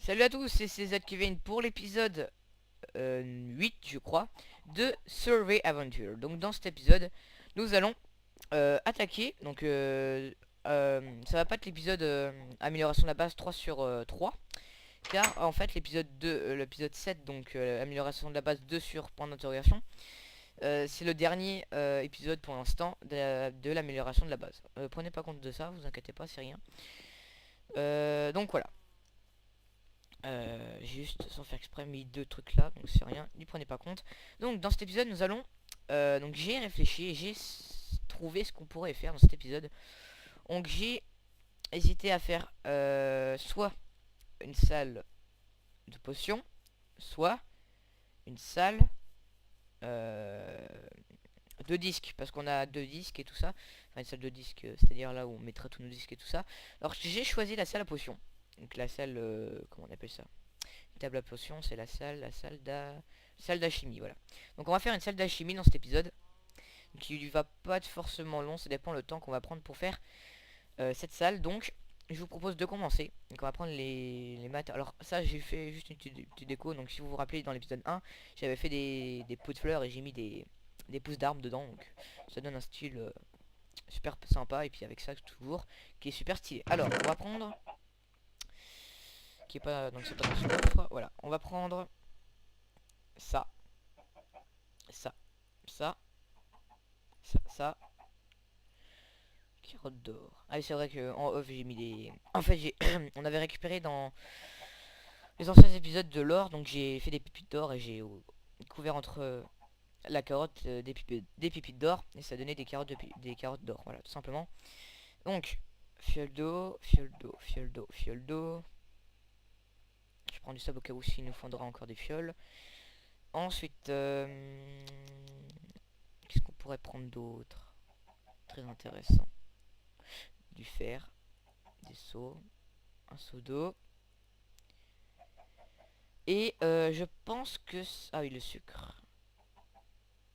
Salut à tous, c'est CZ Kevin pour l'épisode 8 je crois de Survey Adventure. Donc dans cet épisode nous allons attaquer. Donc ça va pas être l'épisode amélioration de la base 3 sur 3, car en fait l'épisode 2 l'épisode 7, donc amélioration de la base 2 sur point d'interrogation, c'est le dernier épisode pour l'instant de l'amélioration de la base. Prenez pas compte de ça, vous inquiétez pas, c'est rien. Donc voilà. J'ai juste, sans faire exprès, mis deux trucs là, donc c'est rien, n'y prenez pas compte. Donc dans cet épisode nous allons, donc j'ai réfléchi, j'ai trouvé ce qu'on pourrait faire dans cet épisode. Donc j'ai hésité à faire soit une salle de potions, soit une salle euh, de disques, parce qu'on a deux disques et tout ça. Enfin une salle de disques, c'est-à-dire là où on mettra tous nos disques et tout ça. Alors j'ai choisi la salle à potions. Donc la salle, comment on appelle ça, table à potions, c'est salle d'alchimie, voilà. Donc on va faire une salle d'alchimie dans cet épisode, qui va pas être forcément long, ça dépend le temps qu'on va prendre pour faire cette salle. Donc je vous propose de commencer. Donc on va prendre les matériaux. Alors ça j'ai fait juste une petite déco, donc si vous vous rappelez dans l'épisode 1, j'avais fait des pots de fleurs et j'ai mis des pousses d'arbres dedans, donc ça donne un style super sympa, et puis avec ça toujours, qui est super stylé. Alors on va prendre, qui est pas, donc c'est pas dans ce coffre, voilà, on va prendre ça, ça, ça, ça. Carotte d'or. Ah oui, c'est vrai que en off j'ai mis des... En fait j'ai on avait récupéré dans les anciens épisodes de l'or, donc j'ai fait des pépites d'or et j'ai couvert entre la carotte des pépites d'or, et ça donnait des carottes des carottes d'or, voilà, tout simplement. Donc fiole d'eau, fiole d'eau, fiole d'eau, fiole d'eau. Je prends du sable au cas où s'il nous faudra encore des fioles. Ensuite, qu'est-ce qu'on pourrait prendre d'autre? Très intéressant. Du fer, des seaux, un seau d'eau. Et je pense que... Ah oui, le sucre.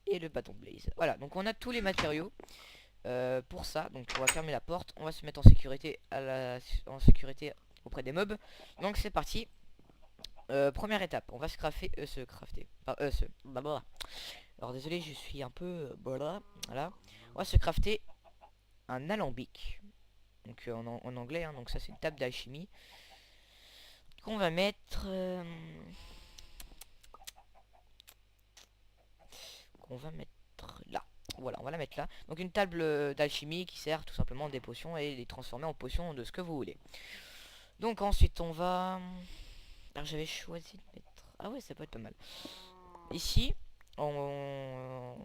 Et le bâton de blaze. Voilà, donc on a tous les matériaux pour ça. Donc on va fermer la porte. On va se mettre en sécurité, en sécurité auprès des mobs. Donc c'est parti. Première étape, on va se crafter. Blablabla. Alors désolé, je suis un peu... Voilà. On va se crafter un alambic. Donc en anglais, hein, donc ça c'est une table d'alchimie. Qu'on va mettre... qu'on va mettre là. Voilà, on va la mettre là. Donc une table d'alchimie qui sert tout simplement des potions et les transformer en potions de ce que vous voulez. Donc ensuite on va... Alors j'avais choisi de mettre... Ah ouais, ça peut être pas mal. Ici, on...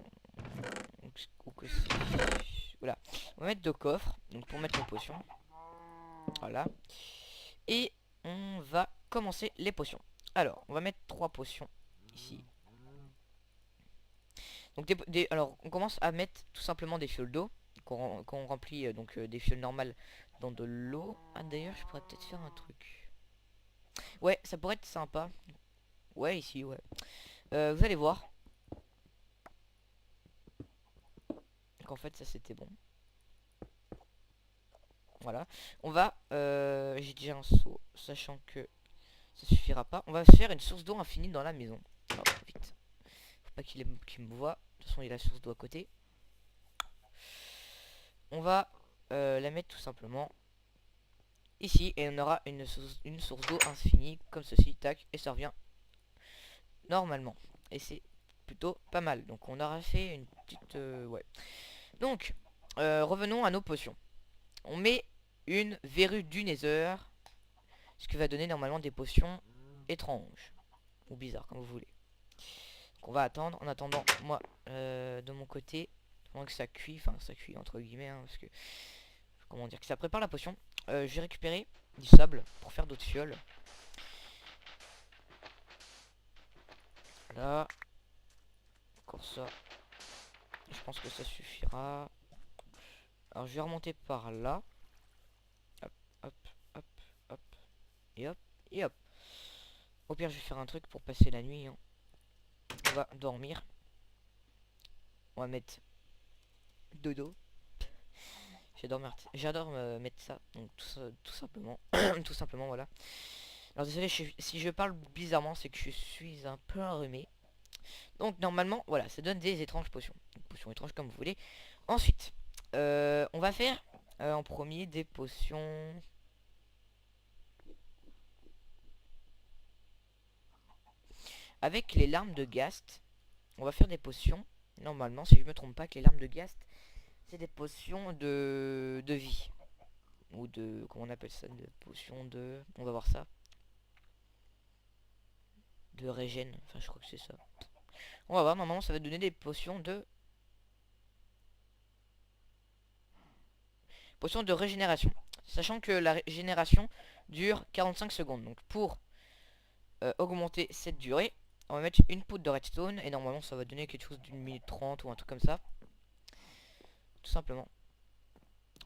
Voilà. On va mettre deux coffres, donc pour mettre nos potions. Voilà. Et on va commencer les potions. Alors, on va mettre trois potions ici. Donc alors on commence à mettre tout simplement des fioles d'eau qu'on remplit, donc des fioles normales dans de l'eau. Ah d'ailleurs je pourrais peut-être faire un truc. Ouais, ça pourrait être sympa. Ouais, ici, ouais. Vous allez voir qu'en fait ça c'était bon. Voilà. On va... j'ai déjà un seau, sachant que ça suffira pas. On va se faire une source d'eau infinie dans la maison. Alors, vite. Faut pas qu'il me voit. De toute façon il y a la source d'eau à côté. On va la mettre tout simplement ici, et on aura une source d'eau infinie comme ceci, tac, et ça revient normalement, et c'est plutôt pas mal. Donc on aura fait une petite ouais. Donc revenons à nos potions. On met une verrue du Nether, ce qui va donner normalement des potions étranges ou bizarres, comme vous voulez. Donc on va attendre. En attendant, moi de mon côté, pendant que ça cuit, enfin ça cuit entre guillemets, hein, parce que comment dire, que ça prépare la potion, je vais récupérer du sable pour faire d'autres fioles. Là, encore ça. Je pense que ça suffira. Alors je vais remonter par là. Hop, hop, hop, hop. Et hop, et hop. Au pire, je vais faire un truc pour passer la nuit, hein. On va dormir. On va mettre dodo. J'adore mettre ça. Donc tout simplement. Tout simplement, voilà. Alors désolé si je parle bizarrement, c'est que je suis un peu enrhumé. Donc normalement, voilà, ça donne des étranges potions. Des potions étranges comme vous voulez. Ensuite, on va faire en premier des potions. Avec les larmes de Ghast, on va faire des potions. Normalement, si je me trompe pas, que les larmes de Ghast, c'est des potions de vie. Ou de... Comment on appelle ça? De potions de... On va voir ça. De régène. Enfin, je crois que c'est ça. On va voir, normalement, ça va donner des potions de... Potions de régénération. Sachant que la régénération dure 45 secondes. Donc, pour augmenter cette durée, on va mettre une poudre de redstone. Et normalement, ça va donner quelque chose d'une minute 30 ou un truc comme ça. Tout simplement.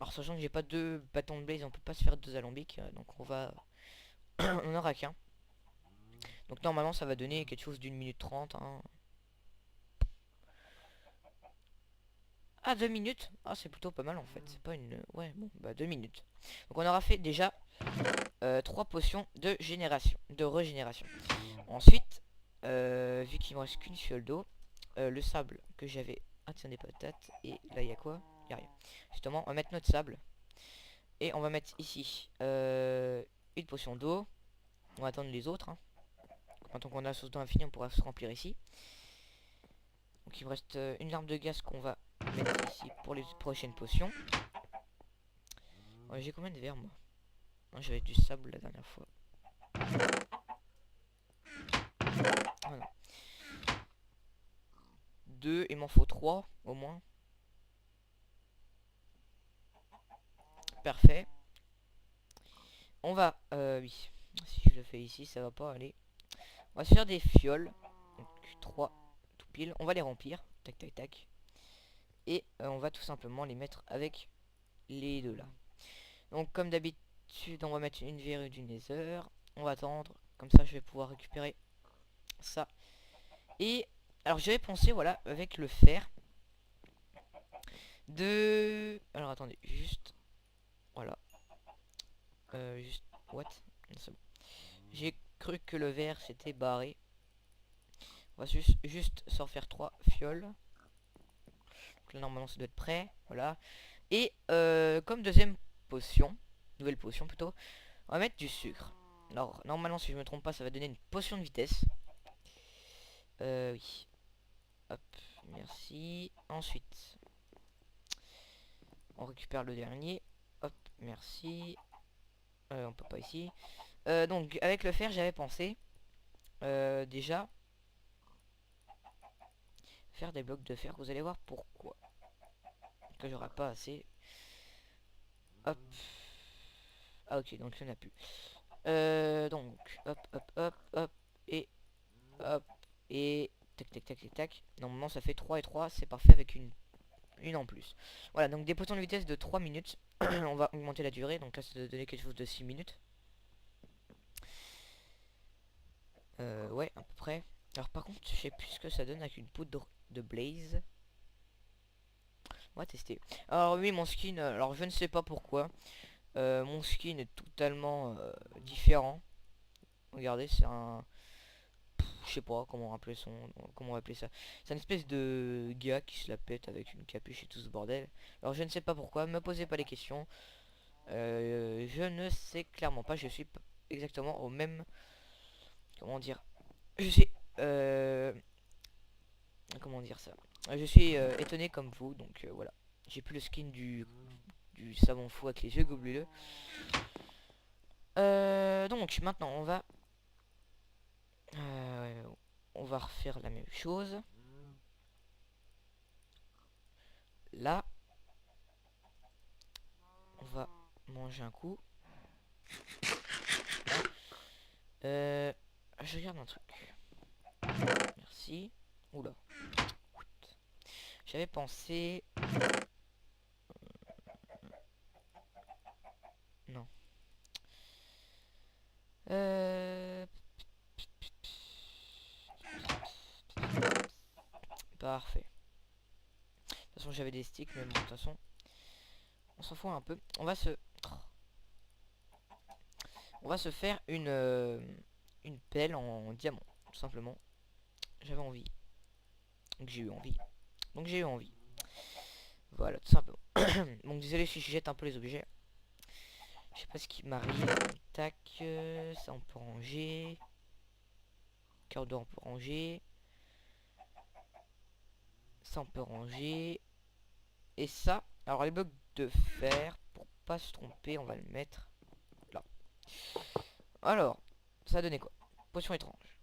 Alors sachant que j'ai pas deux bâtons de blaze, on peut pas se faire deux alambics, donc on va... on aura qu'un. Donc normalement ça va donner quelque chose d'une minute 30. Hein. Ah 2 minutes. Ah c'est plutôt pas mal en fait. C'est pas une... Ouais bon bah 2 minutes. Donc on aura fait déjà 3 potions de génération, de régénération. Ensuite, vu qu'il me reste qu'une fiole d'eau, le sable que j'avais... Ah tiens des patates. Et là il y a quoi? Il y a rien. Justement on va mettre notre sable. Et on va mettre ici une potion d'eau. On va attendre les autres. Hein. Maintenant qu'on a la sauce d'eau infinie, on pourra se remplir ici. Donc il me reste une larme de gaz qu'on va mettre ici pour les prochaines potions. Ouais, j'ai combien de verres moi? J'avais du sable la dernière fois. Voilà. 2, il m'en faut 3 au moins. Parfait. On va... oui. Si je le fais ici, ça va pas aller. On va se faire des fioles. Donc 3 tout pile. On va les remplir. Tac tac tac. Et on va tout simplement les mettre avec les deux là. Donc comme d'habitude, on va mettre une verrue du nether. On va attendre. Comme ça, je vais pouvoir récupérer ça. Et alors j'avais pensé, voilà, avec le fer, de... Alors attendez, juste... Voilà. Juste... What? C'est bon. J'ai cru que le verre s'était barré. On va juste s'en faire 3 fioles. Donc là, normalement, ça doit être prêt. Voilà. Et comme deuxième potion, nouvelle potion plutôt, on va mettre du sucre. Alors, normalement, si je me trompe pas, ça va donner une potion de vitesse. Oui. Hop, merci. Ensuite, on récupère le dernier. Hop, merci. On peut pas ici. Donc, avec le fer, j'avais pensé déjà faire des blocs de fer. Vous allez voir pourquoi. Que j'aurai pas assez. Hop. Ah ok, donc il n'y en a plus. Donc, hop, hop, hop, hop, et hop, et tac, tac, tac, tac, tac. Normalement, ça fait 3 et 3, c'est parfait avec une en plus. Voilà, donc des potions de vitesse de 3 minutes. On va augmenter la durée, donc là, ça doit donner quelque chose de 6 minutes. Ouais, à peu près. Alors, par contre, je sais plus ce que ça donne avec une poudre de blaze. On va tester. Alors, oui, mon skin, alors je ne sais pas pourquoi. Mon skin est totalement différent. Regardez, c'est un... Je sais pas comment appeler comment appeler ça. C'est une espèce de gars qui se la pète avec une capuche et tout ce bordel. Alors je ne sais pas pourquoi, me posez pas les questions. Je ne sais clairement pas, je suis exactement au même... Comment dire? Je suis... Comment dire ça? Je suis étonné comme vous, donc voilà. J'ai plus le skin du savon fou avec les yeux globuleux. Donc maintenant on va refaire la même chose. Là, on va manger un coup. Je regarde un truc. Merci. Oula. J'avais pensé... Non. Parfait. De toute façon, j'avais des sticks, mais bon, de toute façon, on s'en fout un peu. On va on va se faire une pelle en diamant, tout simplement. J'avais envie. Donc j'ai eu envie. Donc j'ai eu envie. Voilà, tout simplement. Donc désolé si je jette un peu les objets. Je sais pas ce qui m'arrive. Tac, ça on peut ranger. Cœur d'or on peut ranger. Ça on peut ranger. Et ça, alors les blocs de fer, pour pas se tromper, on va le mettre là. Alors, ça a donné quoi? Potion étrange.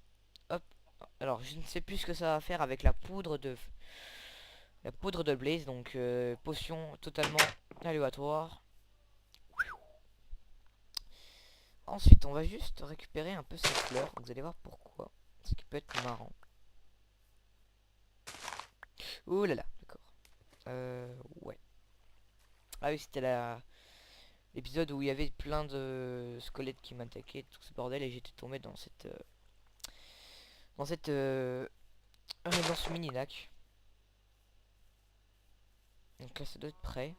Hop. Alors, je ne sais plus ce que ça va faire avec la poudre de Blaze. Donc, potion totalement aléatoire. Ensuite, on va juste récupérer un peu ces fleurs. Vous allez voir pourquoi. Ce qui peut être marrant. Ouh là là, d'accord. Ouais. Ah oui, c'était l'épisode où il y avait plein de squelettes qui m'attaquaient, tout ce bordel, et j'étais tombé dans dans ce mini lac. Donc là, ça doit être prêt.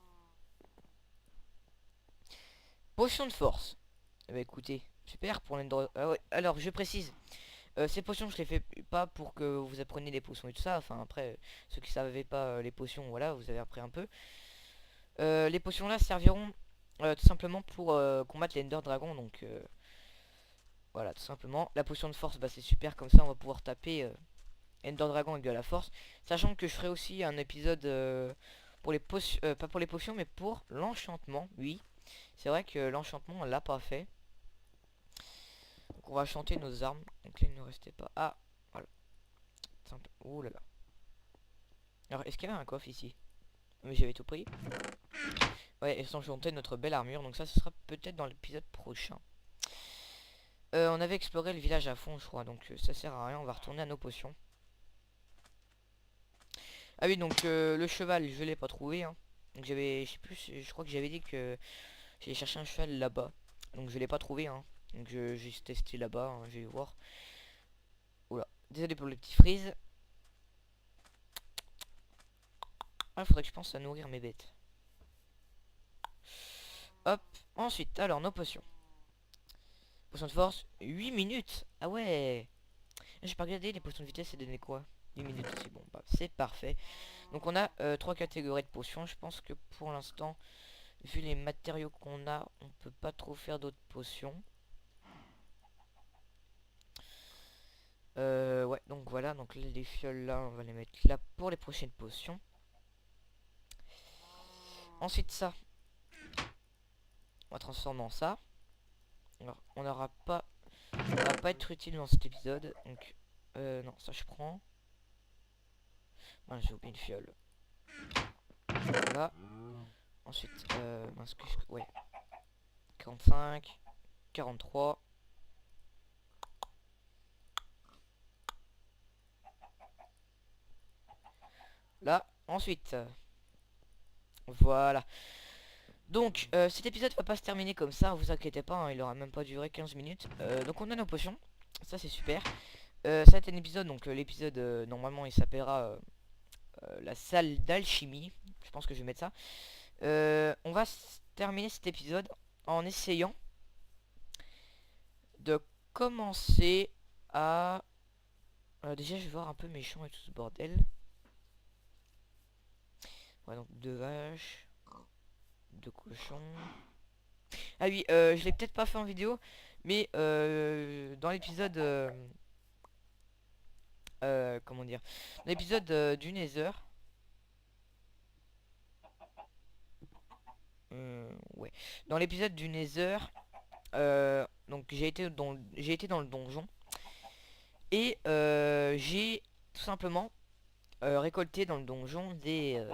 Potion de force. Eh bah écoutez, super pour l'endro. Ah ouais, alors je précise, ces potions je les fais pas pour que vous appreniez les potions et tout ça. Enfin après, ceux qui savaient pas les potions, voilà, vous avez appris un peu. Les potions là serviront tout simplement pour combattre l'Ender Dragon. Donc voilà, tout simplement. La potion de force, bah c'est super, comme ça on va pouvoir taper Ender Dragon avec de la force. Sachant que je ferai aussi un épisode pour les potions, pas pour les potions, mais pour l'enchantement, oui. C'est vrai que l'enchantement on l'a pas fait. Donc on va chanter nos armes. Donc là il ne restait pas. Ah, voilà. Simple. Oh là là. Alors est-ce qu'il y avait un coffre ici? Mais j'avais tout pris. Ouais, et sans chanter notre belle armure. Donc ça ce sera peut-être dans l'épisode prochain. On avait exploré le village à fond je crois. Donc ça sert à rien. On va retourner à nos potions. Ah oui, donc le cheval je l'ai pas trouvé hein. Donc j'avais, je sais plus, je crois que j'avais dit que j'allais chercher un cheval là-bas. Donc je l'ai pas trouvé hein. Donc j'ai testé là-bas, hein, je vais voir. Oula, désolé pour le petit freeze. Ah, faudrait que je pense à nourrir mes bêtes. Hop, ensuite, alors nos potions. Potion de force, 8 minutes. Ah ouais. J'ai pas regardé, les potions de vitesse, c'est donné quoi? 8 minutes, c'est bon, bah, c'est parfait. Donc on a 3 catégories de potions. Je pense que pour l'instant, vu les matériaux qu'on a, on peut pas trop faire d'autres potions. Ouais, donc voilà, donc les fioles là, on va les mettre là pour les prochaines potions. Ensuite ça, on va transformer en ça. Alors, on va pas être utile dans cet épisode, donc non, ça je prends. Ah, j'ai oublié une fiole. Voilà. Ensuite, ouais. 45, 43. Là, ensuite. Voilà. Donc, cet épisode va pas se terminer comme ça, vous inquiétez pas, hein, il aura même pas duré 15 minutes. Donc on a nos potions, ça c'est super. Ça va être un épisode, donc l'épisode, normalement il s'appellera la salle d'alchimie. Je pense que je vais mettre ça. On va terminer cet épisode en essayant de commencer à... déjà je vais voir un peu mes champs et tout ce bordel. Ouais, donc 2 vaches, 2 cochons. Ah oui, je l'ai peut-être pas fait en vidéo, mais dans l'épisode... comment dire? Dans l'épisode du Nether... ouais. Dans l'épisode du Nether... donc j'ai été dans le donjon. Et j'ai tout simplement récolté dans le donjon des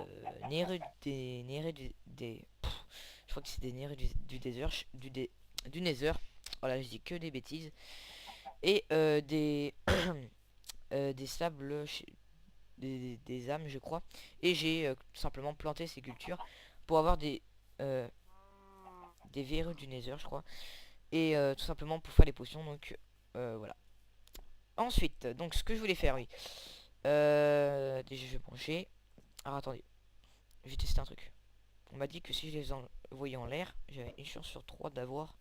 je crois que c'est des nérus du désert, du Nether. Voilà, je dis que des bêtises. Et des sables, des âmes, je crois. Et j'ai tout simplement planté ces cultures pour avoir euh, des verrues du Nether, je crois. Et tout simplement pour faire les potions. Donc voilà. Ensuite, donc ce que je voulais faire, oui. Déjà, je vais brancher. Alors attendez, je vais tester un truc. On m'a dit que si je les envoyais en l'air, j'avais une chance sur 3 d'avoir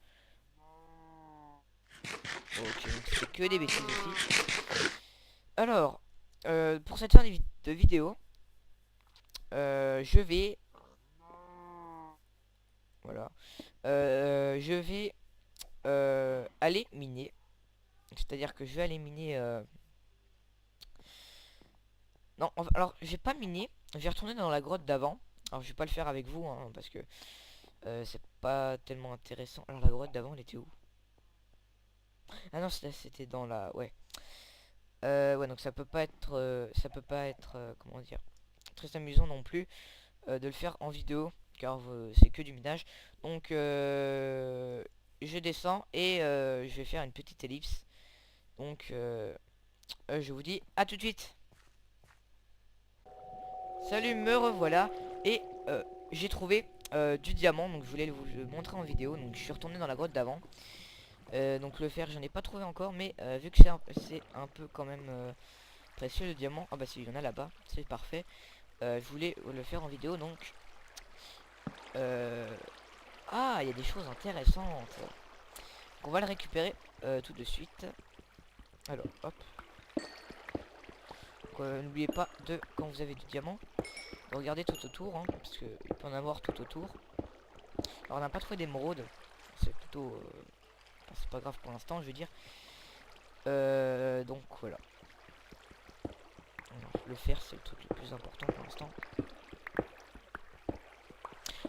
Ok, donc c'est que des bêtises aussi. Alors, pour cette fin de vidéo, je vais... Voilà. Je vais aller miner. C'est-à-dire que je vais aller miner... Non, alors, je vais pas miner. Je vais retourner dans la grotte d'avant. Alors, je vais pas le faire avec vous, hein, parce que c'est pas tellement intéressant. Alors, la grotte d'avant, elle était où? Ah non, c'était dans la... Ouais. Ouais, donc ça peut pas être... comment dire, très amusant non plus de le faire en vidéo, car c'est que du minage. Donc, je descends et je vais faire une petite ellipse. Donc, je vous dis à tout de suite. Salut, me revoilà. Et j'ai trouvé du diamant, donc je voulais vous le montrer en vidéo. Donc, je suis retourné dans la grotte d'avant. Donc le fer j'en ai pas trouvé encore, mais vu que c'est un peu quand même précieux le diamant. Ah bah si, il y en a là-bas, c'est parfait. Je voulais le faire en vidéo, donc ah, il y a des choses intéressantes. Donc, on va le récupérer tout de suite. Alors hop, n'oubliez pas de, quand vous avez du diamant, de regarder tout autour, hein, parce qu'il peut en avoir tout autour. Alors on n'a pas trouvé d'émeraude, c'est plutôt enfin, c'est pas grave pour l'instant, je veux dire. Donc voilà. Alors, le fer c'est le truc le plus important pour l'instant.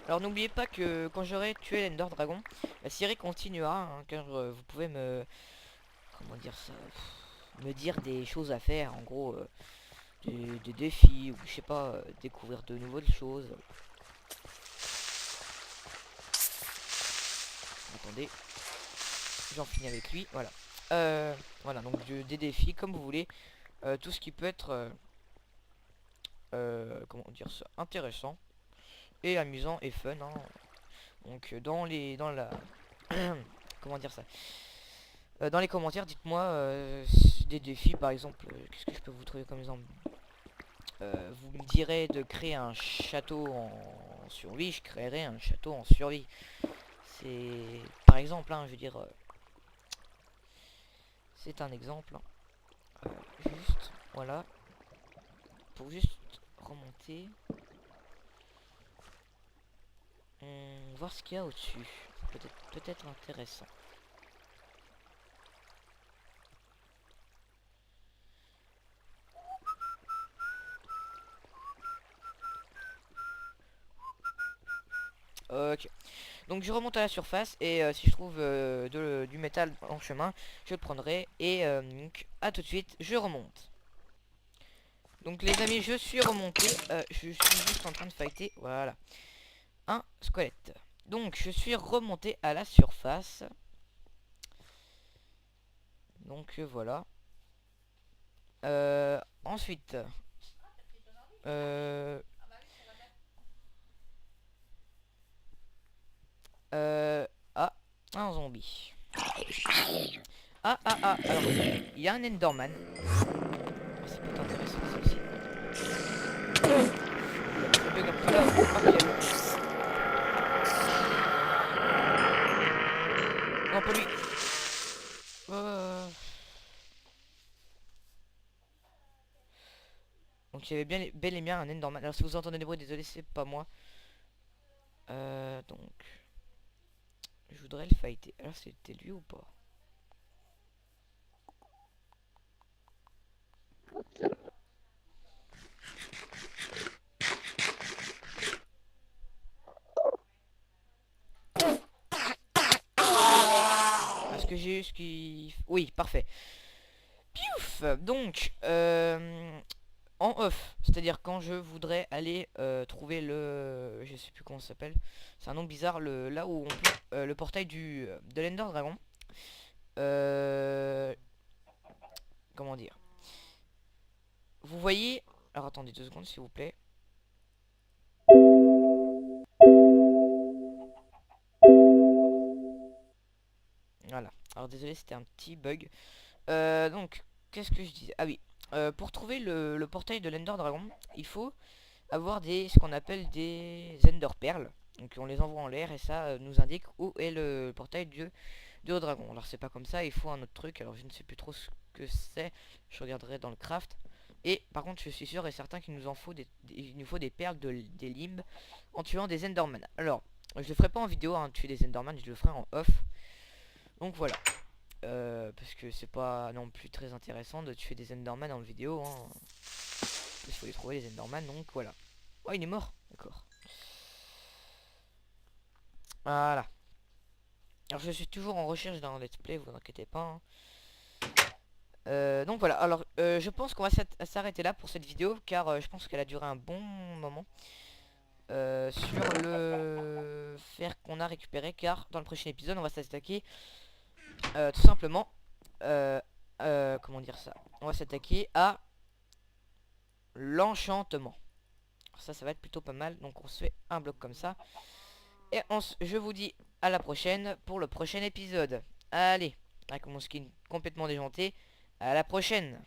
Alors n'oubliez pas que quand j'aurai tué l'Ender Dragon, la série continuera, hein, car vous pouvez me... Comment dire ça, me dire des choses à faire, en gros des défis, ou je sais pas, découvrir de nouvelles choses. Attendez, j'en finis avec lui, voilà. Voilà, donc des défis comme vous voulez, tout ce qui peut être, comment dire ça, intéressant et amusant et fun, hein. Donc dans la comment dire ça, dans les commentaires dites-moi des défis par exemple, qu'est-ce que je peux vous trouver comme exemple. Vous me direz de créer un château en survie, je créerai un château en survie. C'est par exemple, hein, je veux dire, c'est un exemple, hein. Juste voilà, pour juste remonter, voir ce qu'il y a au-dessus, peut-être intéressant. Ok, donc je remonte à la surface et si je trouve du métal en chemin, je le prendrai et donc à tout de suite, je remonte. Donc les amis, je suis remonté, je suis juste en train de fighter, voilà, un squelette. Donc je suis remonté à la surface. Donc voilà. Ensuite, ah, un zombie. Alors, il y a un Enderman. Oh, ça peut être intéressant ça aussi. Je bug un peu là. Ok. Non, pas lui. Donc il y avait bien bel et bien un Enderman. Alors si vous entendez des bruits, désolé, c'est pas moi. Donc je voudrais le fighter. Alors c'était lui ou pas? Est-ce que j'ai eu ce qui... Oui, parfait. Piouf. Donc en off, c'est-à-dire quand je voudrais aller trouver le... Je sais plus comment ça s'appelle. C'est un nom bizarre, là où on peut... le portail de l'Ender Dragon. Comment dire? Vous voyez... Alors attendez 2 secondes s'il vous plaît. Voilà. Alors désolé, c'était un petit bug. Donc, qu'est-ce que je disais? Ah oui. Pour trouver le portail de l'Ender Dragon, il faut avoir ce qu'on appelle des Ender Perles. Donc on les envoie en l'air et ça nous indique où est le portail de dragon. Alors c'est pas comme ça, il faut un autre truc. Alors je ne sais plus trop ce que c'est. Je regarderai dans le craft. Et par contre je suis sûr et certain qu'il nous en faut il nous faut des perles des limbes en tuant des enderman. Alors je le ferai pas en vidéo hein, tuer des enderman, je le ferai en off. Donc voilà. Parce que c'est pas non plus très intéressant de tuer des enderman en vidéo hein. Il faut les trouver les enderman, donc voilà. Oh il est mort, d'accord. Voilà. Alors je suis toujours en recherche d'un let's play, vous inquiétez pas hein. Donc voilà, alors je pense qu'on va s'arrêter là pour cette vidéo car je pense qu'elle a duré un bon moment sur le fer qu'on a récupéré, car dans le prochain épisode on va s'attaquer tout simplement comment dire ça, on va s'attaquer à l'enchantement. Ça va être plutôt pas mal, donc on se fait un bloc comme ça et je vous dis à la prochaine pour le prochain épisode. Allez, avec mon skin complètement déjanté, à la prochaine.